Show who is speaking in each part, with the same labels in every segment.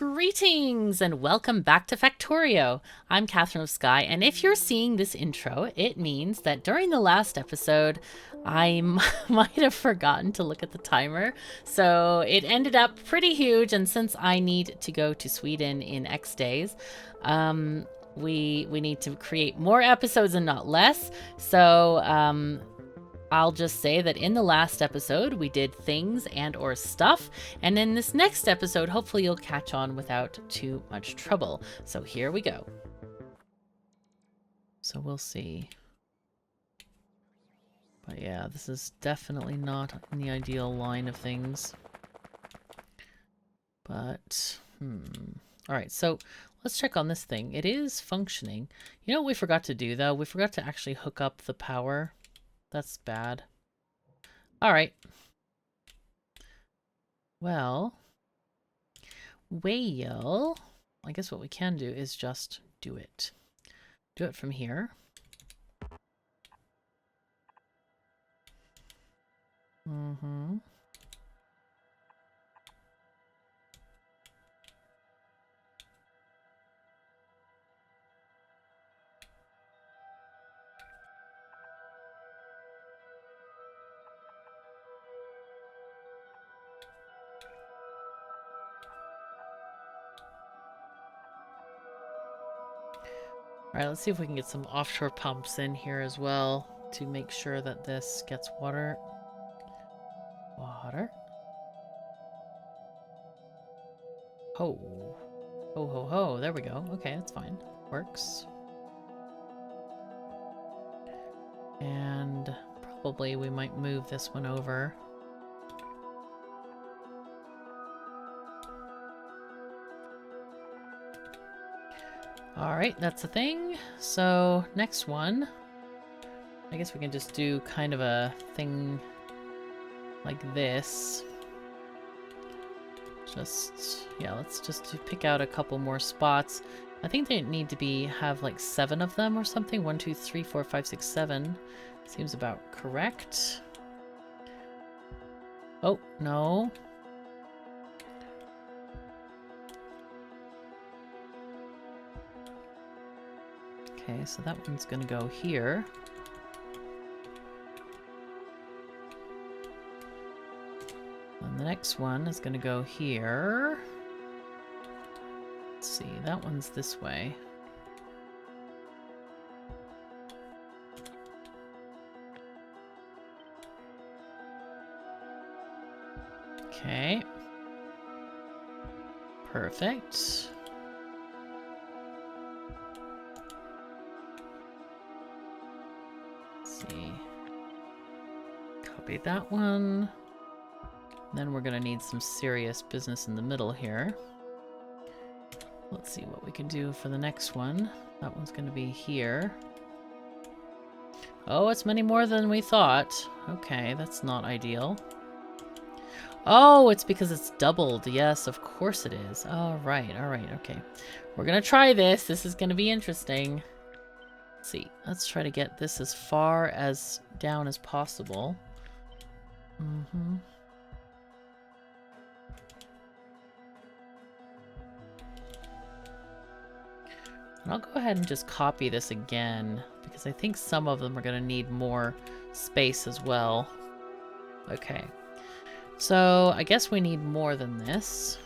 Speaker 1: Greetings and welcome back to Factorio. I'm KatherineOfSky, and if you're seeing this intro, it means that during the last episode, I might have forgotten to look at the timer. So it ended up pretty huge, and since I need to go to Sweden in X days, we need to create more episodes and not less. So I'll just say that in the last episode, we did things and or stuff. And in this next episode, hopefully you'll catch on without too much trouble. So here we go. So we'll see. But yeah, this is definitely not in the ideal line of things. But, all right, so let's check on this thing. It is functioning. You know what we forgot to do, though? We forgot to actually hook up the power. That's bad. All right. Well, I guess what we can do is just do it. Do it from here. All right, let's see if we can get some offshore pumps in here as well to make sure that this gets water. Ho. Ho, ho, ho. There we go. Okay, that's fine. Works. And probably we might move this one over. Alright, that's a thing. So, next one. I guess we can just do kind of a thing like this. Yeah, let's just pick out a couple more spots. I think they need to have like 7 of them or something. 1, 2, 3, 4, 5, 6, 7. Seems about correct. Oh, no. Okay, so that one's gonna go here. And the next one is gonna go here. Let's see, that one's this way. Okay. Perfect. Copy that one. Then we're gonna need some serious business in the middle here. Let's see what we can do for the next one. That one's gonna be here. Oh, it's many more than we thought. Okay, that's not ideal. Oh, it's because it's doubled. Yes, of course it is. All right, okay. We're gonna try this. This is gonna be interesting. Let's see. Let's try to get this as far as down as possible. And I'll go ahead and just copy this again because I think some of them are going to need more space as well. Okay. So I guess we need more than this.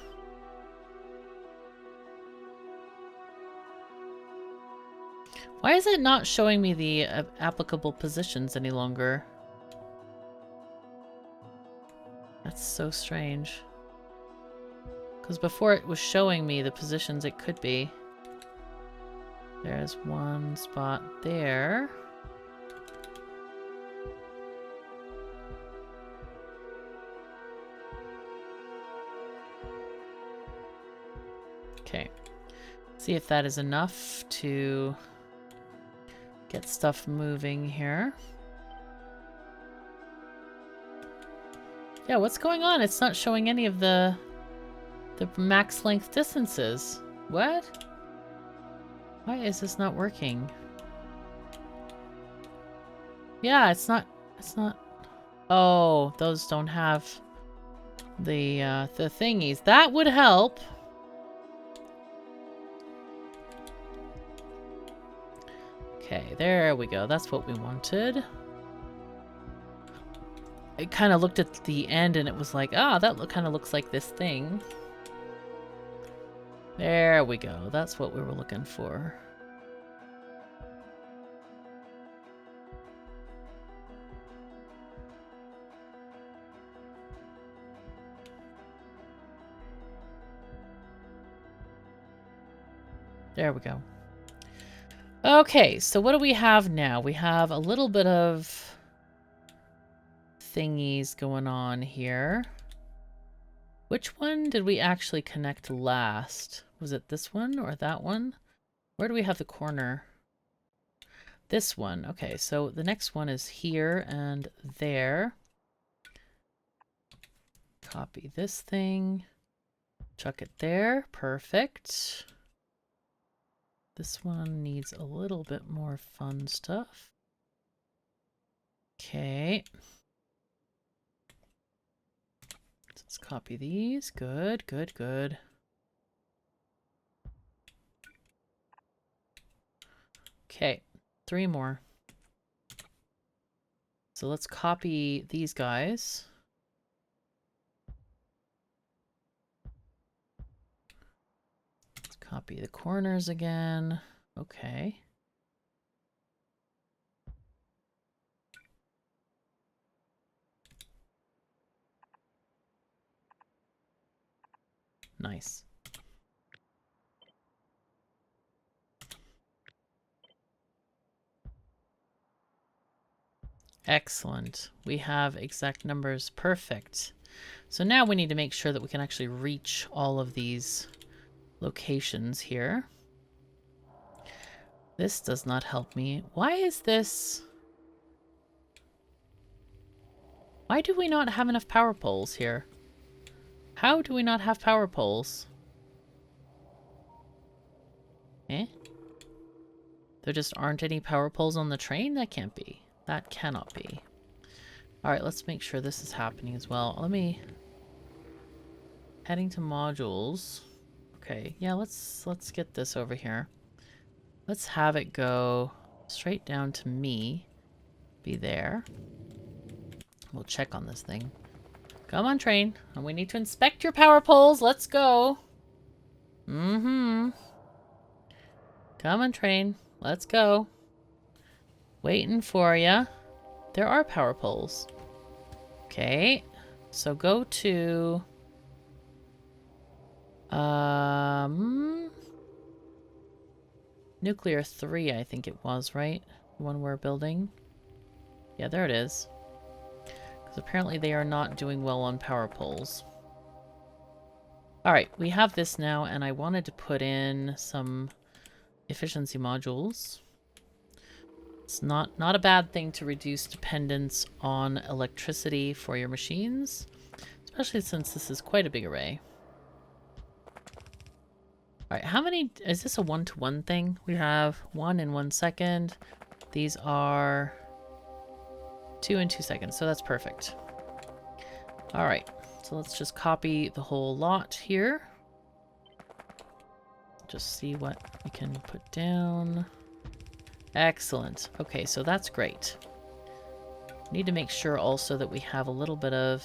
Speaker 1: Why is it not showing me the applicable positions any longer? That's so strange. Because before it was showing me the positions it could be. There's one spot there. Okay. See if that is enough to get stuff moving here. Yeah, what's going on? It's not showing any of the max length distances. What? Why is this not working? Yeah, it's not. Oh, those don't have the thingies. That would help. Okay, there we go. That's what we wanted. It kind of looked at the end and it was like, ah, that kind of looks like this thing. There we go. That's what we were looking for. There we go. Okay, so what do we have now? We have a little bit of thingies going on here. Which one did we actually connect last? Was it this one or that one? Where do we have the corner? This one. Okay, so the next one is here and there. Copy this thing. Chuck it there. Perfect. This one needs a little bit more fun stuff. Okay. Let's copy these. Good, good, good. Okay, 3 more. So let's copy these guys. Let's copy the corners again. Okay. Nice. Excellent. We have exact numbers. Perfect. So now we need to make sure that we can actually reach all of these locations here. This does not help me. Why is this? Why do we not have enough power poles here? How do we not have power poles? Eh? There just aren't any power poles on the train? That can't be. That cannot be. Alright, let's make sure this is happening as well. Let me... Heading to modules. Okay, yeah, let's get this over here. Let's have it go straight down to me. Be there. We'll check on this thing. Come on, train. And we need to inspect your power poles. Let's go. Mm-hmm. Come on, train. Let's go. Waiting for ya. There are power poles. Okay. So go to... Nuclear 3, I think it was, right? The one we're building. Yeah, there it is. Because apparently they are not doing well on power poles. Alright, we have this now, and I wanted to put in some efficiency modules. It's not a bad thing to reduce dependence on electricity for your machines, especially since this is quite a big array. Alright, how many... Is this a 1-to-1 thing? We have 1 in 1 second. These are 2 in 2 seconds, so that's perfect. Alright, so let's just copy the whole lot here. Just see what we can put down. Excellent. Okay, so that's great. Need to make sure also that we have a little bit of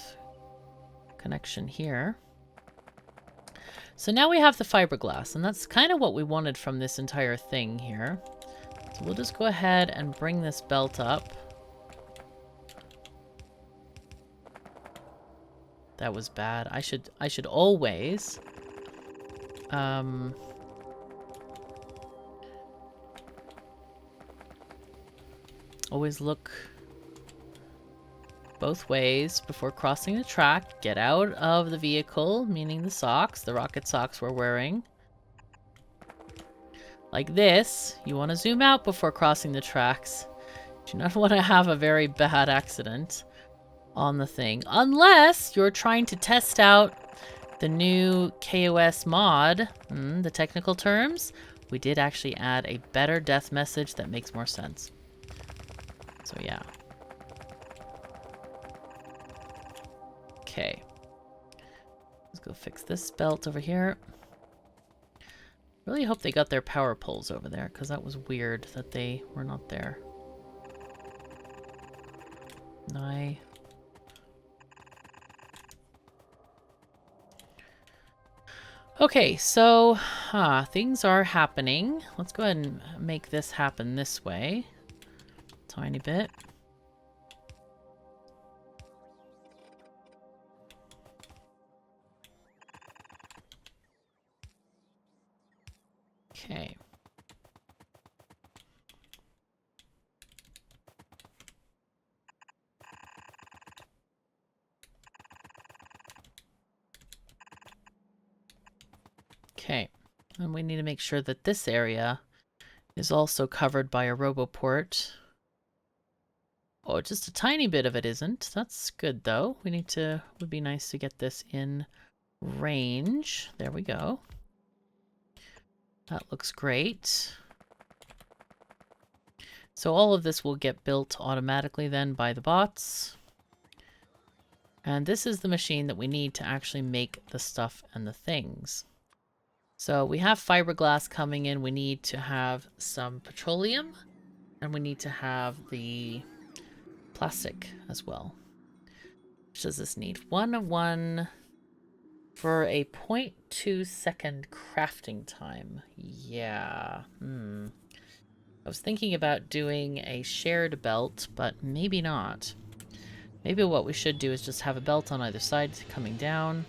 Speaker 1: connection here. So now we have the fiberglass, and that's kind of what we wanted from this entire thing here. So we'll just go ahead and bring this belt up. That was bad. I should always always look both ways before crossing the track. Get out of the vehicle, meaning the socks, the rocket socks we're wearing. Like this. You want to zoom out before crossing the tracks. Do not want to have a very bad accident on the thing. Unless you're trying to test out the new KOS mod. The technical terms. We did actually add a better death message that makes more sense. So yeah. Okay. Let's go fix this belt over here. Really hope they got their power poles over there, because that was weird that they were not there. Okay, so things are happening. Let's go ahead and make this happen this way. Tiny bit. Okay. Okay, and we need to make sure that this area is also covered by a roboport. Oh, just a tiny bit of it isn't. That's good though. Would be nice to get this in range. There we go. That looks great. So all of this will get built automatically then by the bots. And this is the machine that we need to actually make the stuff and the things. So we have fiberglass coming in. We need to have some petroleum. And we need to have the plastic as well. Which does this need? 1 for a 0.2 second crafting time. Yeah. I was thinking about doing a shared belt, but maybe not. Maybe what we should do is just have a belt on either side coming down.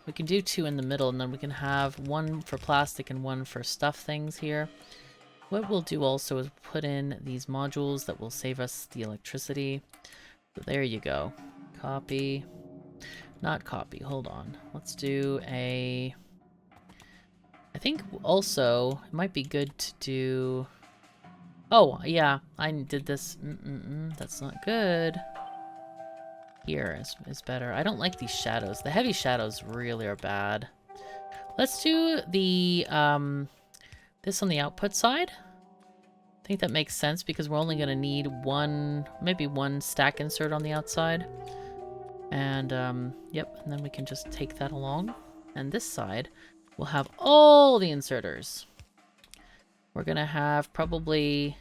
Speaker 1: We can do 2 in the middle, and then we can have 1 for plastic and 1 for stuff things here. What we'll do also is put in these modules that will save us the electricity. So there you go. Copy. Not copy, hold on. Let's do a... I think also it might be good to do... Oh, yeah, I did this. That's not good. Here is better. I don't like these shadows. The heavy shadows really are bad. Let's do the this on the output side. I think that makes sense because we're only going to need maybe one stack insert on the outside. And yep, and then we can just take that along. And this side will have all the inserters. We're going to have probably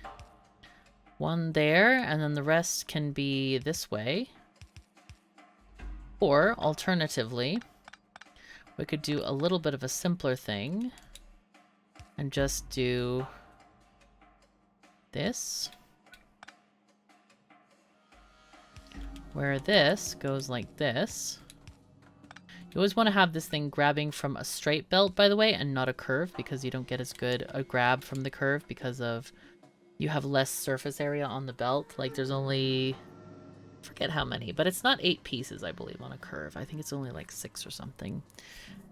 Speaker 1: 1 there, and then the rest can be this way. Or, alternatively, we could do a little bit of a simpler thing and just do this, where this goes like this. You always want to have this thing grabbing from a straight belt, by the way, and not a curve, because you don't get as good a grab from the curve because of you have less surface area on the belt. Like, there's only... forget how many, but it's not 8 pieces, I believe, on a curve. I think it's only like 6 or something.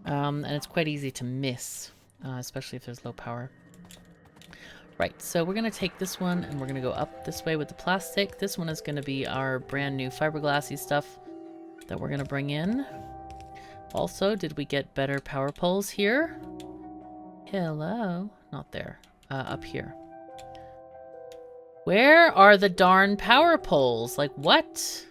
Speaker 1: And it's quite easy to miss, especially if there's low power. Right, so we're going to take this one and we're going to go up this way with the plastic. This one is going to be our brand new fiberglassy stuff that we're going to bring in. Also, did we get better power poles here? Hello? Not there. Up here. Where are the darn power poles? Like, what?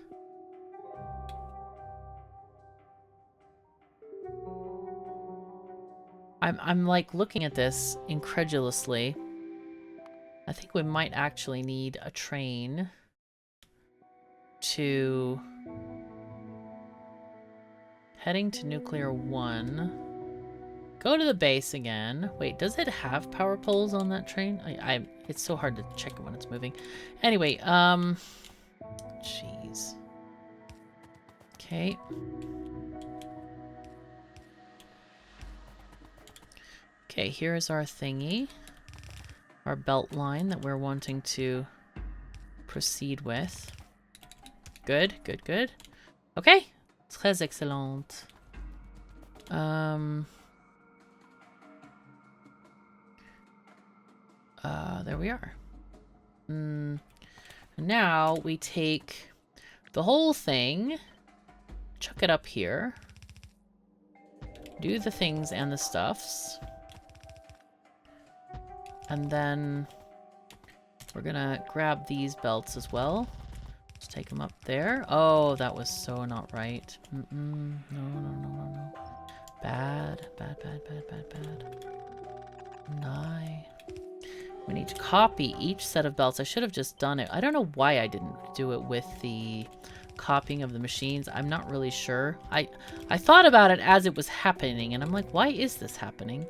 Speaker 1: I'm like looking at this incredulously. I think we might actually need a train to... heading to nuclear 1. Go to the base again. Wait, does it have power poles on that train? It's so hard to check it when it's moving. Anyway, jeez. Okay. Okay, here's our thingy. Our belt line that we're wanting to proceed with. Good, good, good. Okay. Très excellent. There we are. Now we take the whole thing, chuck it up here, do the things and the stuffs, and then we're gonna grab these belts as well. Just take them up there. Oh, that was so not right. No. Bad. bad. Bad, bad, bad, bad, bad. Nine. We need to copy each set of belts. I should have just done it. I don't know why I didn't do it with the copying of the machines. I'm not really sure. I thought about it as it was happening, and I'm like, why is this happening?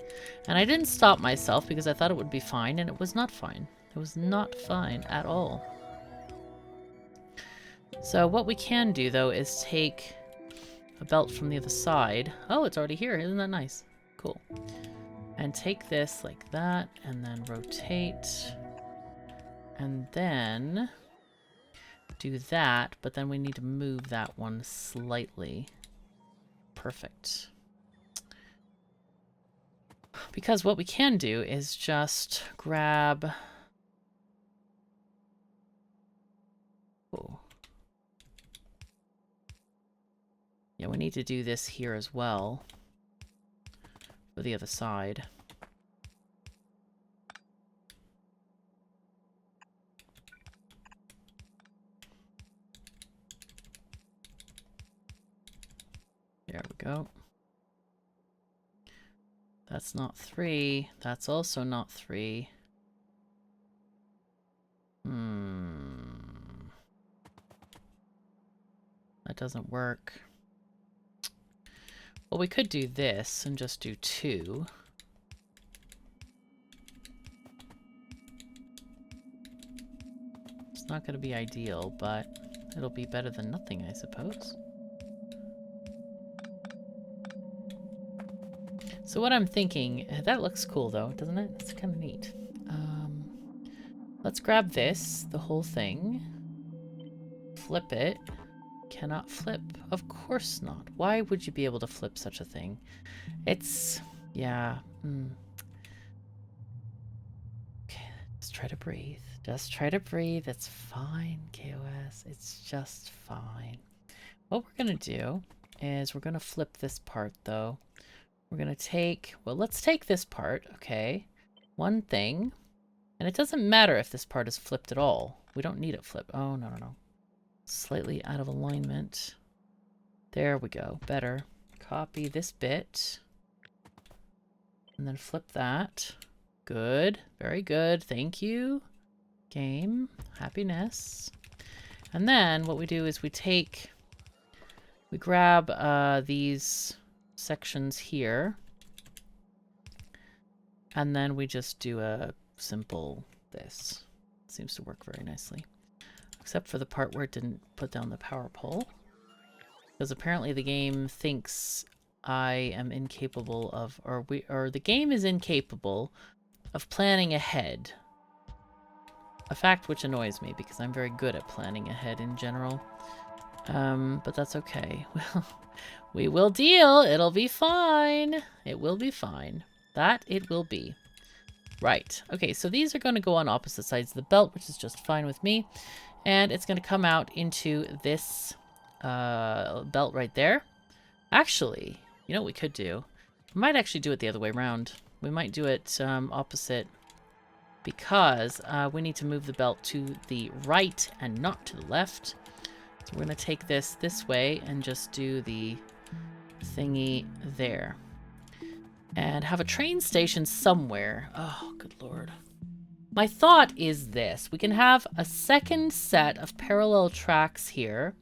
Speaker 1: And I didn't stop myself because I thought it would be fine, and it was not fine. It was not fine at all. So what we can do, though, is take a belt from the other side. Oh, it's already here. Isn't that nice? Cool. And take this like that, and then rotate. And then do that, but then we need to move that one slightly. Perfect. Because what we can do is just grab... Oh. Yeah, we need to do this here as well. For the other side. There we go. That's not 3. That's also not 3. That doesn't work. Well, we could do this and just do 2. It's not going to be ideal, but it'll be better than nothing, I suppose. So what I'm thinking, that looks cool though, doesn't it? It's kind of neat. Let's grab this, the whole thing. Flip it. Cannot flip. Of course not. Why would you be able to flip such a thing? It's... yeah. Okay, just try to breathe. Just try to breathe. It's fine, KOS. It's just fine. What we're going to do is we're going to flip this part, though. We're going to take... well, let's take this part, okay? One thing. And it doesn't matter if this part is flipped at all. We don't need it flipped. Oh, no, no, no. Slightly out of alignment. There we go. Better. Copy this bit. And then flip that. Good. Very good. Thank you. Game. Happiness. And then what we do is we grab these sections here. And then we just do a simple this. Seems to work very nicely. Except for the part where it didn't put down the power pole. Because apparently the game thinks I am incapable of, or the game is incapable of planning ahead. A fact which annoys me because I'm very good at planning ahead in general. But that's okay. Well, we will deal. It'll be fine. It will be fine. That it will be. Right. Okay, so these are going to go on opposite sides of the belt, which is just fine with me. And it's going to come out into this belt right there. Actually, you know what we could do? We might actually do it the other way around. We might do it opposite because we need to move the belt to the right and not to the left. So we're going to take this way and just do the thingy there. And have a train station somewhere. Oh, good lord. My thought is this. We can have a second set of parallel tracks here.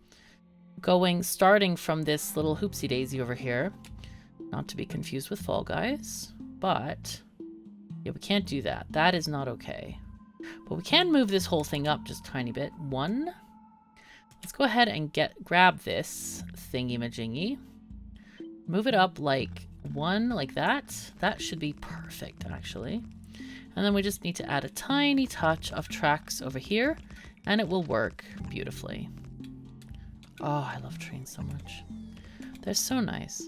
Speaker 1: Starting from this little hoopsie daisy over here. Not to be confused with Fall Guys. But, yeah, we can't do that. That is not okay. But we can move this whole thing up just a tiny bit. 1. Let's go ahead and grab this thingy-majingy. Move it up like 1, like that. That should be perfect, actually. And then we just need to add a tiny touch of tracks over here, and it will work beautifully. Oh, I love trains so much. They're so nice.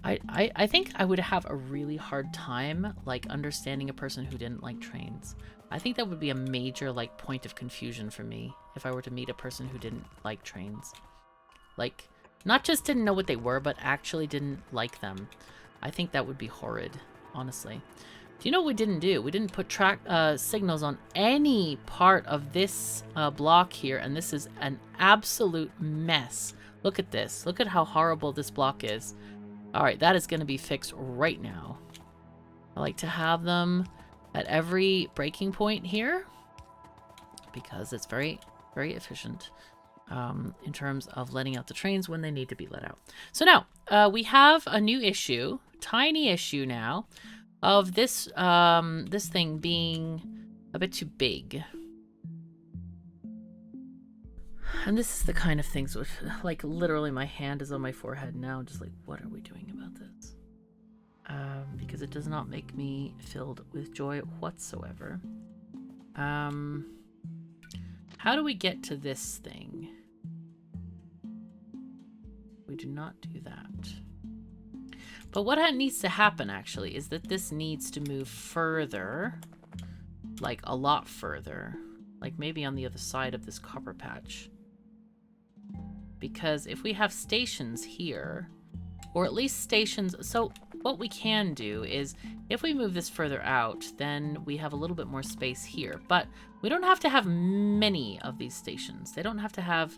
Speaker 1: I think I would have a really hard time, like, understanding a person who didn't like trains. I think that would be a major, like, point of confusion for me if I were to meet a person who didn't like trains. Like, not just didn't know what they were, but actually didn't like them. I think that would be horrid, honestly. Do you know what we didn't do? We didn't put signals on any part of this block here, and this is an absolute mess. Look at this. Look at how horrible this block is. All right, that is going to be fixed right now. I like to have them at every breaking point here because it's very, very efficient in terms of letting out the trains when they need to be let out. So now we have a new issue, tiny issue now, of this this thing being a bit too big. And this is the kind of things which, like, literally my hand is on my forehead now, just like, what are we doing about this? Because it does not make me filled with joy whatsoever. How do we get to this thing? We do not do that. But what needs to happen, actually, is that this needs to move further. Like, a lot further. Like, maybe on the other side of this copper patch. Because if we have stations here, or at least stations... So, what we can do is, if we move this further out, then we have a little bit more space here. But we don't have to have many of these stations. They don't have to have...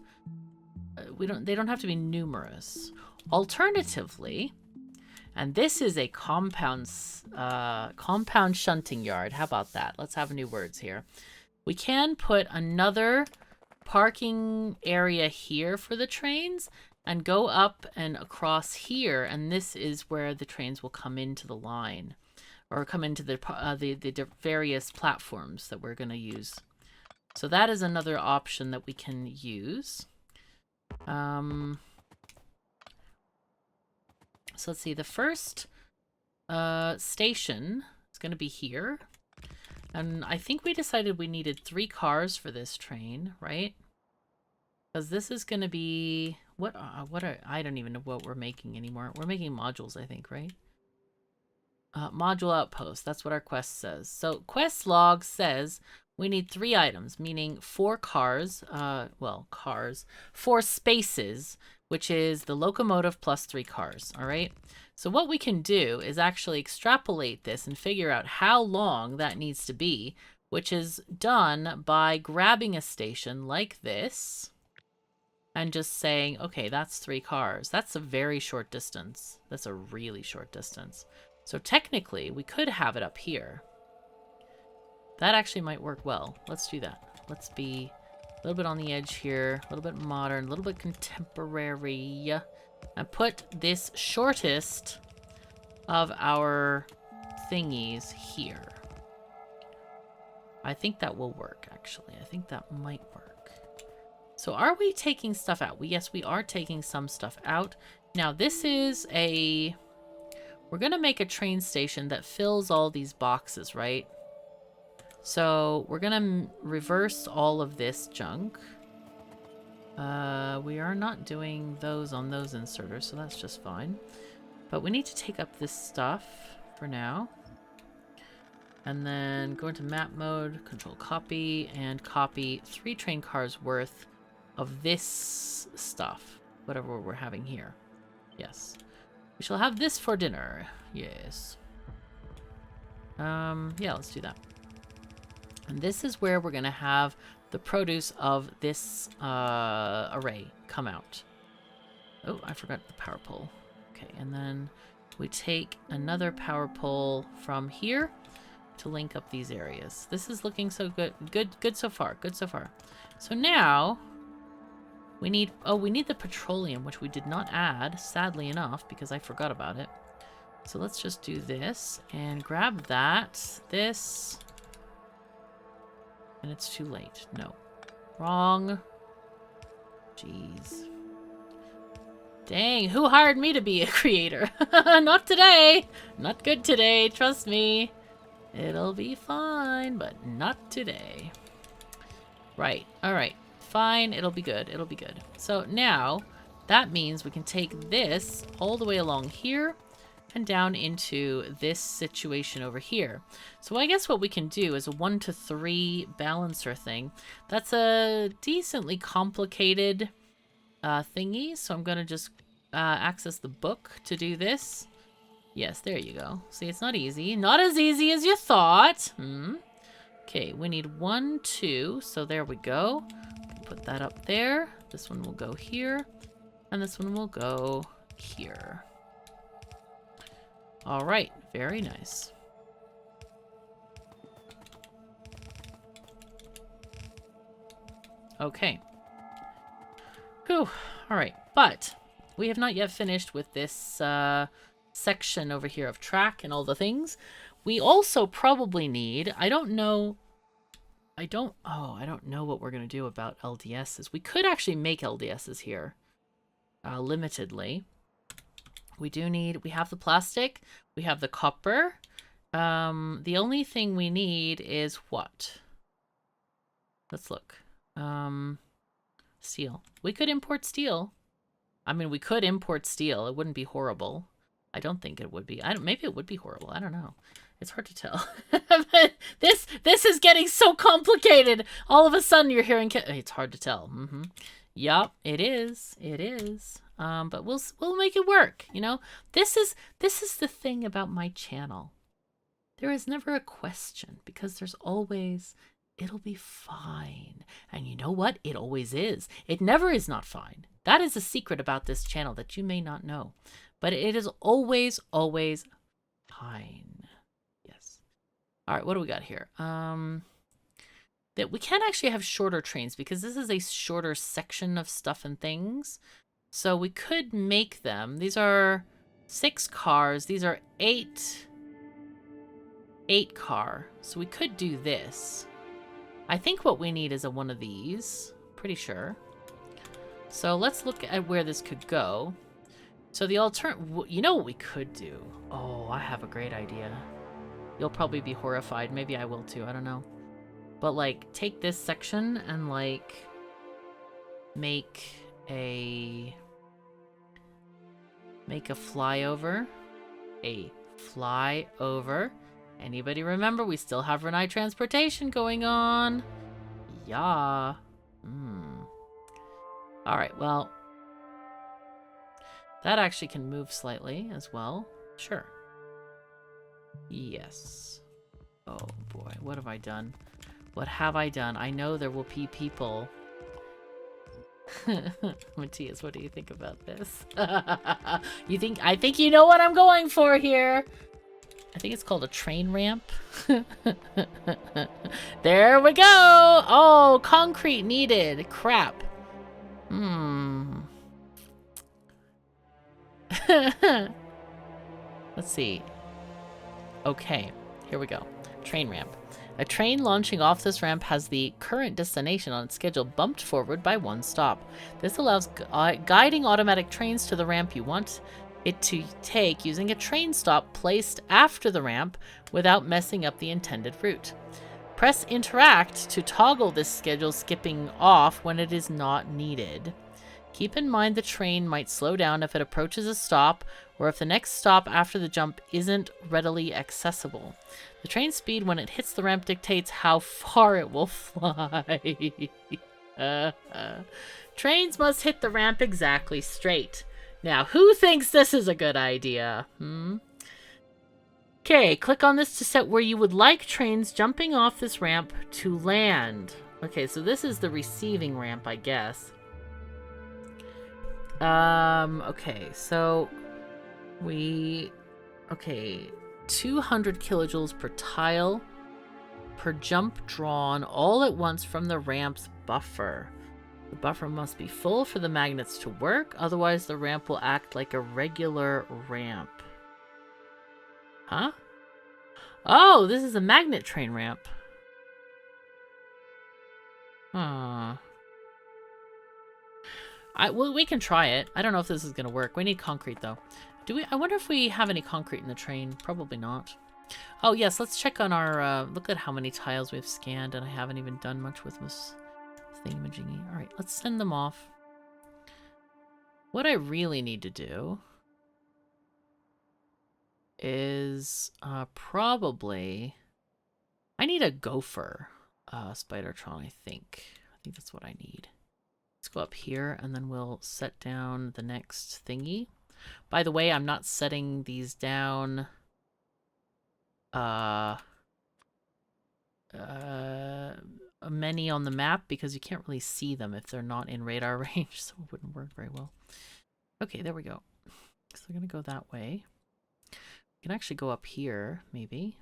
Speaker 1: They don't have to be numerous. Alternatively... And this is a compound shunting yard. How about that? Let's have new words here. We can put another parking area here for the trains and go up and across here. And this is where the trains will come into the line or come into the various platforms that we're going to use. So that is another option that we can use. So let's see, the first station is going to be here. And I think we decided we needed 3 cars for this train, right? Because this is going to be... I don't even know what we're making anymore. We're making modules, I think, right? Module outpost, that's what our quest says. So quest log says we need 3 items, meaning 4 cars, 4 spaces, which is the locomotive plus 3 cars, all right? So what we can do is actually extrapolate this and figure out how long that needs to be, which is done by grabbing a station like this and just saying, okay, that's 3 cars. That's a very short distance. That's a really short distance. So technically, we could have it up here. That actually might work well. Let's do that. Let's be a little bit on the edge here, a little bit modern, a little bit contemporary, and put this shortest of our thingies here. I think that will work, actually. I think that might work. So are we taking stuff out? Yes, we are taking some stuff out. Now, this is a... We're going to make a train station that fills all these boxes, right? So we're going to reverse all of this junk. We are not doing those on those inserters, so that's just fine. But we need to take up this stuff for now. And then go into map mode, control copy, and copy 3 train cars worth of this stuff. Whatever we're having here. Yes. We shall have this for dinner. Yes. Yeah, let's do that. And this is where we're going to have the produce of this array come out. Oh, I forgot the power pole. Okay, and then we take another power pole from here to link up these areas. This is looking so good. Good so far. Good so far. So now we need... Oh, we need the petroleum, which we did not add, sadly enough, because I forgot about it. So let's just do this and grab that. This... And it's too late. No. Wrong. Jeez. Dang, who hired me to be a creator? Not today. Not good today, trust me. It'll be fine, but not today. Right, alright. Fine, it'll be good. It'll be good. So now, that means we can take this all the way along here and down into this situation over here. So I guess what we can do is a 1 to 3 balancer thing. That's a decently complicated thingy. So I'm going to just access the book to do this. Yes, there you go. See, it's not easy. Not as easy as you thought. Okay, we need 1, 2. So there we go. Put that up there. This one will go here. And this one will go here. All right, very nice. Okay. Whew. All right, but we have not yet finished with this section over here of track and all the things. We also probably need, I don't know what we're going to do about LDSs. We could actually make LDSs here, limitedly. We have the plastic, we have the copper. The only thing we need is what? Let's look. Steel. We could import steel. I mean, we could import steel. It wouldn't be horrible. I don't think it would be. Maybe it would be horrible. I don't know. It's hard to tell. This is getting so complicated. All of a sudden, you're hearing. It's hard to tell. Yup, it is. It is. But we'll make it work. You know, this is the thing about my channel. There is never a question because there's always. It'll be fine. And you know what? It always is. It never is not fine. That is a secret about this channel that you may not know. But it is always, always fine. Yes. All right, what do we got here? That we can actually have shorter trains because this is a shorter section of stuff and things. So we could make them. These are 6 cars. These are 8 car. So we could do this. I think what we need is one of these. Pretty sure. So let's look at where this could go. So the you know what we could do? Oh, I have a great idea. You'll probably be horrified. Maybe I will too. I don't know. But like, take this section and like make a flyover. A flyover. Anybody remember? We still have Renai Transportation going on. Yeah. All right, well, that actually can move slightly as well. Sure. Yes. Oh boy, what have I done? What have I done? I know there will be people. Matthias, what do you think about this? I think you know what I'm going for here. I think it's called a train ramp. There we go. Oh, concrete needed. Crap. Let's see. Okay, here we go. Train ramp. A train launching off this ramp has the current destination on its schedule bumped forward by 1 stop. This allows guiding automatic trains to the ramp you want it to take using a train stop placed after the ramp without messing up the intended route. Press Interact to toggle this schedule skipping off when it is not needed. Keep in mind the train might slow down if it approaches a stop or if the next stop after the jump isn't readily accessible. The train speed when it hits the ramp dictates how far it will fly. Trains must hit the ramp exactly straight. Now, who thinks this is a good idea? Okay, click on this to set where you would like trains jumping off this ramp to land. Okay, so this is the receiving ramp, I guess. Okay, so 200 kilojoules per tile per jump drawn all at once from the ramp's buffer. The buffer must be full for the magnets to work, otherwise the ramp will act like a regular ramp. Huh? Oh, this is a magnet train ramp. Well, we can try it. I don't know if this is gonna work. We need concrete though. I wonder if we have any concrete in the train. Probably not. Oh yes, let's check on our, look at how many tiles we've scanned, and I haven't even done much with this thingamajiggy. Alright, let's send them off. What I really need to do is, probably, I need a gopher, Spidertron, I think. I think that's what I need. Let's go up here, and then we'll set down the next thingy. By the way, I'm not setting these down many on the map because you can't really see them if they're not in radar range, so it wouldn't work very well. Okay, there we go. So we're gonna go that way. can actually go up here, maybe.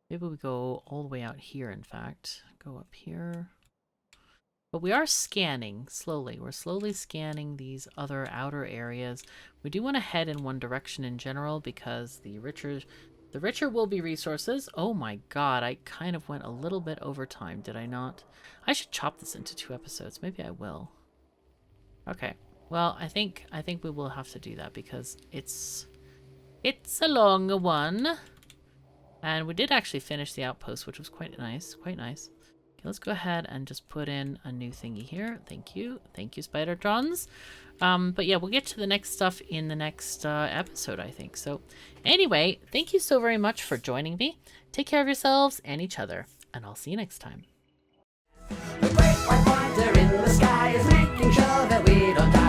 Speaker 1: Maybe we go all the way out here, in fact. Go up here. But we are scanning slowly. We're slowly scanning these other outer areas. We do want to head in one direction in general because the richer will be resources. Oh my god, I kind of went a little bit over time, did I not? I should chop this into 2 episodes. Maybe I will. Okay. Well, I think we will have to do that because it's a long one. And we did actually finish the outpost, which was quite nice. Quite nice. Okay, let's go ahead and just put in a new thingy here. Thank you. Thank you, Spider-Trons. But yeah, we'll get to the next stuff in the next episode, I think. So anyway, thank you so very much for joining me. Take care of yourselves and each other, and I'll see you next time.
Speaker 2: The great white pointer in the sky is making sure that we don't die.